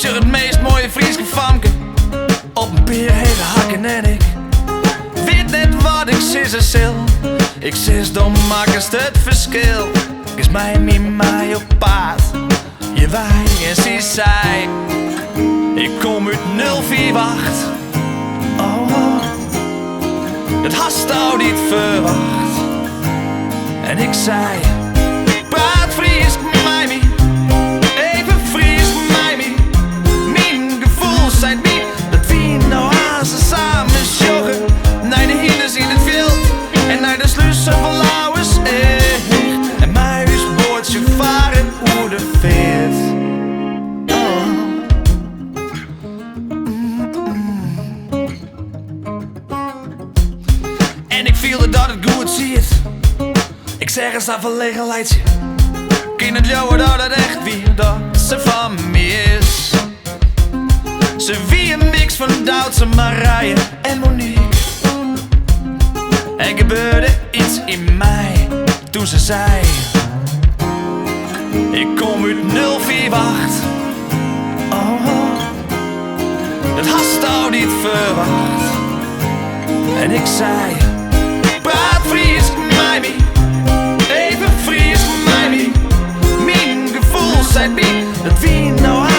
zeg het meest mooie Frieske famke op een peer hele hakken en ik weet net wat ik zes zil. Ik zes dan maak het verschil. Is mij op paard. Je wij en ze zei ik kom uit 048. Oh, het hast nou niet verwacht. En ik zei praat Fries mij niet. Even Fries mij niet. Mijn gevoel zijn niet dat wie nou aan ze samen joggen naar de hinders in het veld en naar de sluizen van Lauwers en mij boordje varen hoe de veert. En ik voelde dat het goed ziet. Ik zeg eens dat verlegenheidje. Kind het jou dat het echt wie dat ze van me is. Ze wie een mix van Duitse Marije en Monique. Er gebeurde iets in mij toen ze zei ik kom uit 048. Oh, het hast nou niet verwacht. En ik zei praat Fries mij niet. Even Fries mij niet. Mijn gevoel zei niet dat wie nou